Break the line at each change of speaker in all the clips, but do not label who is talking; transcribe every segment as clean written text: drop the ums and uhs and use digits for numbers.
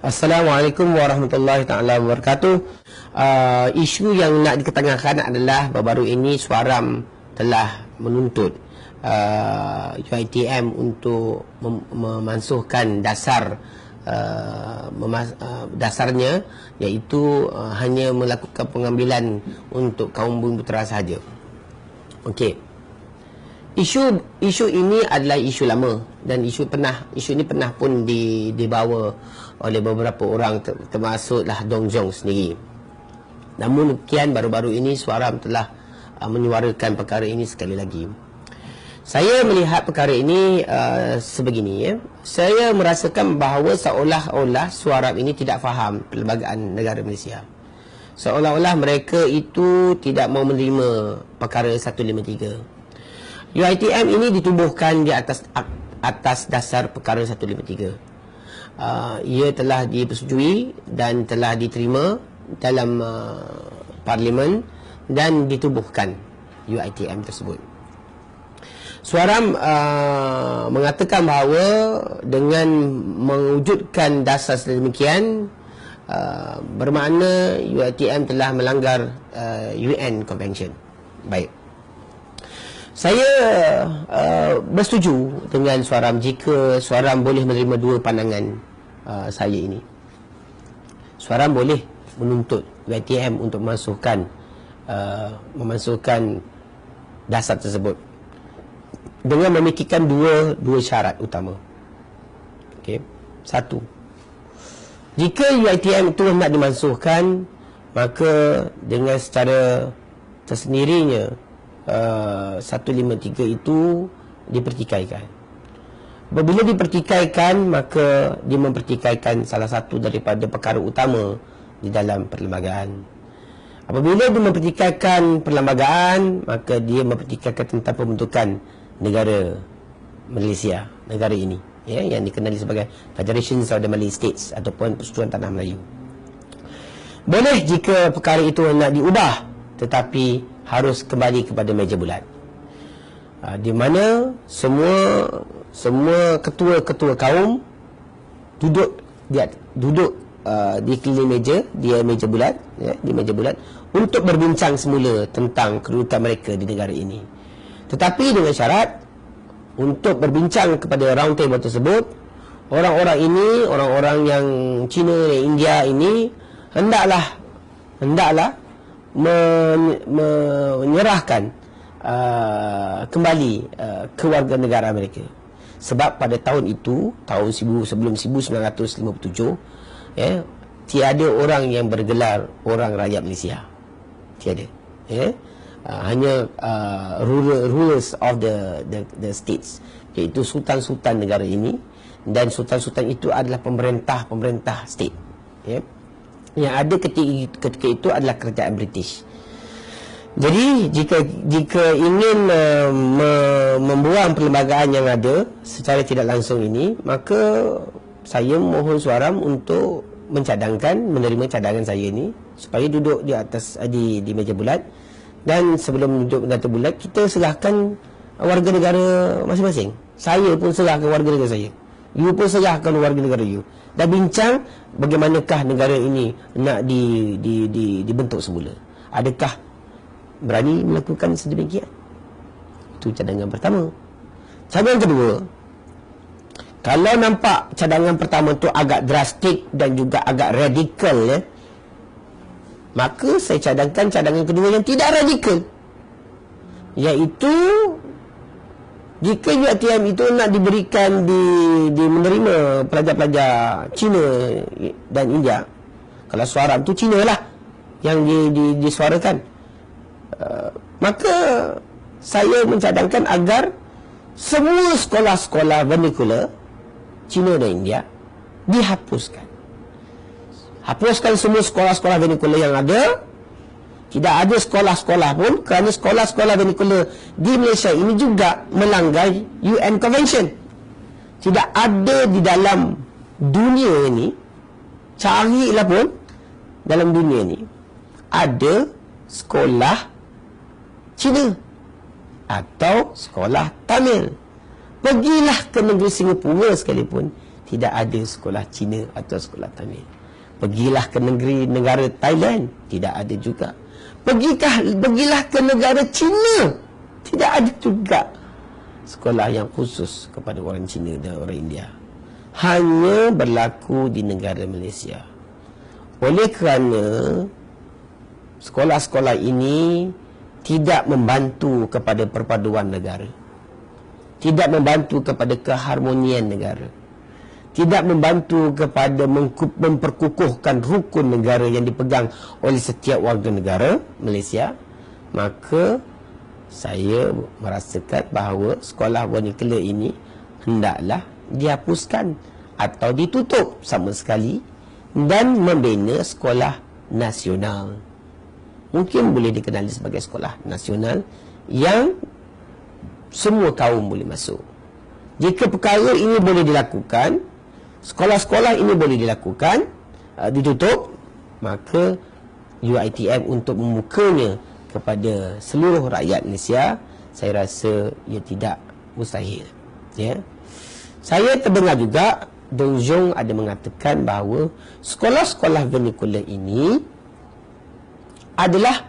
Assalamualaikum warahmatullahi taala wabarakatuh. Isu yang nak diketengahkan adalah baru-baru ini Suaram telah menuntut UiTM untuk memansuhkan dasarnya, iaitu hanya melakukan pengambilan untuk kaum bumi putera sahaja. Okey. Isu ini adalah isu lama dan isu ini pernah pun dibawa oleh beberapa orang, termasuklah Dong Jong sendiri. Namun demikian, baru-baru ini Suaram telah menyuarakan perkara ini sekali lagi. Saya melihat perkara ini sebegini, ya. Saya merasakan bahawa seolah-olah Suaram ini tidak faham perlembagaan negara Malaysia. Seolah-olah mereka itu tidak mau menerima perkara 153. UiTM ini ditubuhkan di atas dasar perkara 153. Ia telah dipersetujui dan telah diterima dalam parlimen dan ditubuhkan UiTM tersebut. Suaram mengatakan bahawa dengan mewujudkan dasar sedemikian, bermakna UiTM telah melanggar UN Convention. Baik. Saya bersetuju dengan Suaram jika Suaram boleh menerima dua pandangan saya ini. Suaram boleh menuntut UiTM untuk memasukkan dasar tersebut dengan memikirkan dua syarat utama. Okey. Satu, jika UiTM itu nak dimansuhkan, maka dengan secara tersendirinya 153 itu dipertikaikan. Apabila dipertikaikan, maka dia mempertikaikan salah satu daripada perkara utama di dalam perlembagaan. Apabila dia mempertikaikan perlembagaan, maka dia mempertikaikan tentang pembentukan negara Malaysia, negara ini, ya, yang dikenali sebagai Federation of the Malay States ataupun Persekutuan Tanah Melayu. Boleh jika perkara itu nak diubah, tetapi harus kembali kepada meja bulat, di mana semua ketua-ketua kaum duduk di keliling meja, meja bulat, ya, di meja bulat untuk berbincang semula tentang kedudukan mereka di negara ini. Tetapi dengan syarat, untuk berbincang kepada round table tersebut, orang-orang ini, orang-orang yang Cina dan India ini hendaklah menyerahkan kembali kewarganegaraan mereka. Sebab pada tahun itu, sebelum 1957, ya, tiada orang yang bergelar orang rakyat Malaysia. Tiada, ya. Hanya rulers of the states, iaitu sultan-sultan negara ini, dan sultan-sultan itu adalah pemerintah state, ya. Yang ada ketika itu adalah kerajaan British. Jadi jika ingin membuang perlembagaan yang ada secara tidak langsung ini, maka saya mohon Suaram untuk menerima cadangan saya ini, supaya duduk di atas di meja bulat, dan sebelum duduk di meja bulat, kita serahkan warga negara masing-masing. Saya pun serahkan warga negara saya, you pun serahkan warga negara you, dan bincang bagaimanakah negara ini nak dibentuk semula. Adakah berani melakukan sedemikian? Itu cadangan pertama. Cadangan kedua, kalau nampak cadangan pertama tu agak drastik dan juga agak radikal, ya, maka saya cadangkan cadangan kedua yang tidak radikal, iaitu jika UiTM itu nak diberikan di menerima pelajar-pelajar Cina dan India. Kalau Suaram tu Cina lah yang disuarakan, maka saya mencadangkan agar semua sekolah-sekolah vernacular Cina dan India dihapuskan. Hapuskan semua sekolah-sekolah vernacular yang ada. Tidak ada sekolah-sekolah pun, kerana sekolah-sekolah vernacular di Malaysia ini juga melanggar UN Convention. Tidak ada di dalam dunia ini, carilah pun dalam dunia ini, ada sekolah Cina atau sekolah Tamil. Pergilah ke negeri Singapura sekalipun, tidak ada sekolah Cina atau sekolah Tamil. Pergilah ke negara Thailand, tidak ada juga. Pergilah ke negara Cina, tidak ada juga sekolah yang khusus kepada orang Cina dan orang India. Hanya berlaku di negara Malaysia. Oleh kerana sekolah-sekolah ini tidak membantu kepada perpaduan negara, tidak membantu kepada keharmonian negara, tidak membantu kepada memperkukuhkan rukun negara yang dipegang oleh setiap warga negara Malaysia, maka saya merasakan bahawa sekolah vernacular ini hendaklah dihapuskan atau ditutup sama sekali dan membina sekolah nasional. Mungkin boleh dikenali sebagai sekolah nasional yang semua kaum boleh masuk. Jika perkara ini boleh dilakukan, sekolah-sekolah ini boleh dilakukan, ditutup, maka UiTM untuk membukanya kepada seluruh rakyat Malaysia, saya rasa ia tidak mustahil. Ya. Saya terdengar juga Dong Jong ada mengatakan bahawa sekolah-sekolah vernacular ini adalah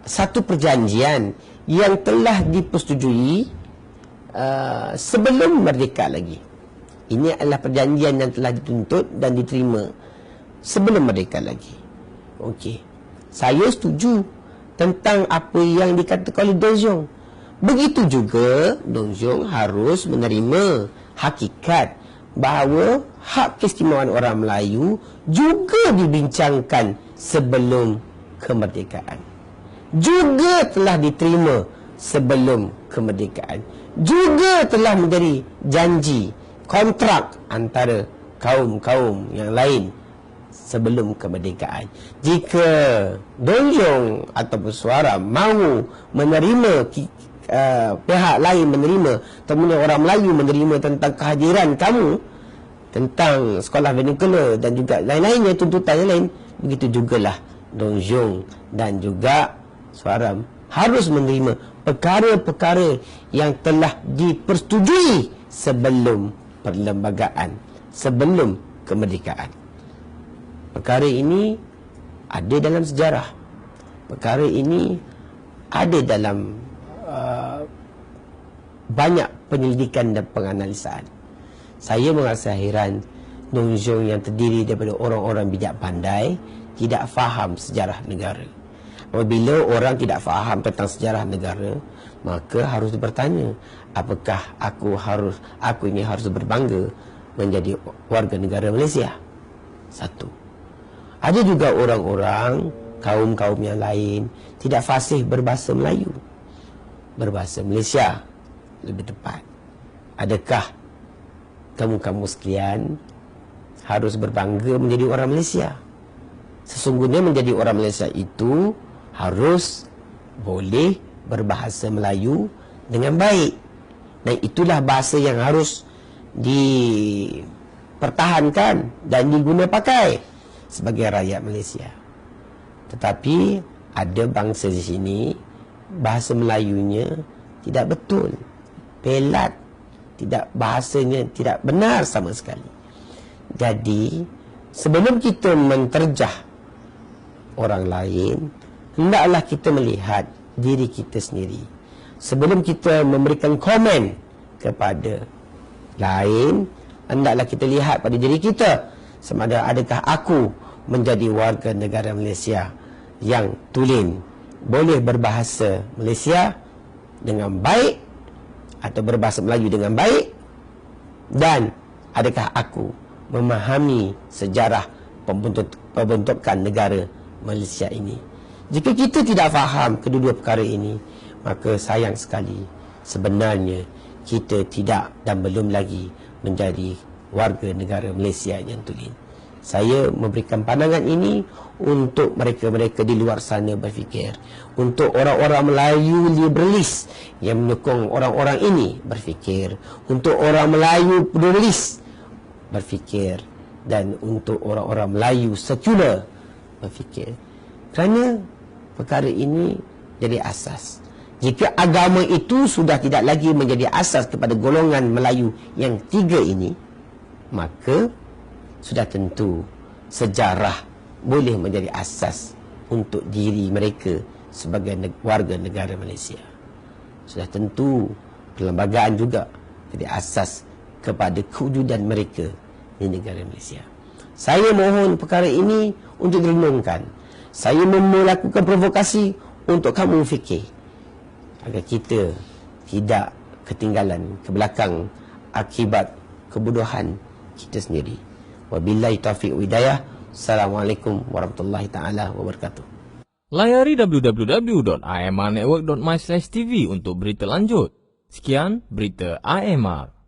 satu perjanjian yang telah dipersetujui sebelum merdeka lagi. Ini adalah perjanjian yang telah dituntut dan diterima sebelum merdeka lagi. Okey. Saya setuju tentang apa yang dikatakan oleh Dong Jong. Begitu juga Dong Jong harus menerima hakikat bahawa hak keistimewaan orang Melayu juga dibincangkan sebelum kemerdekaan, juga telah diterima sebelum kemerdekaan, juga telah menjadi janji kontrak antara kaum-kaum yang lain sebelum kemerdekaan. Jika Dong Jong ataupun Suara mahu menerima pihak lain menerima, temunya orang Melayu menerima tentang kehadiran kamu, tentang sekolah vernacular dan juga lain-lainnya, tuntutan yang lain, begitu jugalah Dong Jong dan juga Suaram harus menerima perkara-perkara yang telah dipersetujui sebelum perlembagaan, sebelum kemerdekaan. Perkara ini ada dalam sejarah. Perkara ini ada dalam banyak penyelidikan dan penganalisaan. Saya merasa heran Dong Jong yang terdiri daripada orang-orang bijak pandai tidak faham sejarah negara. Apabila orang tidak faham tentang sejarah negara, maka harus bertanya, apakah aku ini harus berbangga menjadi warga negara Malaysia? Satu. Ada juga orang-orang kaum-kaum yang lain tidak fasih berbahasa Melayu, berbahasa Malaysia lebih tepat. Adakah kamu-kamu sekalian harus berbangga menjadi orang Malaysia? Sesungguhnya menjadi orang Malaysia itu harus boleh berbahasa Melayu dengan baik. Dan itulah bahasa yang harus dipertahankan dan diguna pakai sebagai rakyat Malaysia. Tetapi ada bangsa di sini bahasa Melayunya tidak betul, pelat, tidak, bahasanya tidak benar sama sekali. Jadi sebelum kita menterjah orang lain, hendaklah kita melihat diri kita sendiri. Sebelum kita memberikan komen kepada lain, hendaklah kita lihat pada diri kita, sama ada adakah aku menjadi warga negara Malaysia yang tulen, boleh berbahasa Malaysia dengan baik atau berbahasa Melayu dengan baik, dan adakah aku memahami sejarah pembentukan negara Malaysia ini. Jika kita tidak faham kedua-dua perkara ini, maka sayang sekali sebenarnya kita tidak dan belum lagi menjadi warga negara Malaysia yang tulen. Saya memberikan pandangan ini untuk mereka-mereka di luar sana berfikir, untuk orang-orang Melayu liberalis yang menyokong orang-orang ini berfikir, untuk orang Melayu pluralis berfikir, dan untuk orang-orang Melayu sekular berfikir. Kerana perkara ini jadi asas. Jika agama itu sudah tidak lagi menjadi asas kepada golongan Melayu yang tiga ini, maka sudah tentu sejarah boleh menjadi asas untuk diri mereka sebagai warga negara Malaysia. Sudah tentu perlembagaan juga jadi asas kepada kewujudan mereka di negara Malaysia. Saya mohon perkara ini untuk direnungkan. Saya melakukan provokasi untuk kamu fikir agar kita tidak ketinggalan ke belakang akibat kebodohan kita sendiri. Wabillahi taufiq hidayah. Assalamualaikum warahmatullahi taala wabarakatuh.
Layari www.amrnetwork.my/tv untuk berita lanjut. Sekian berita AMR.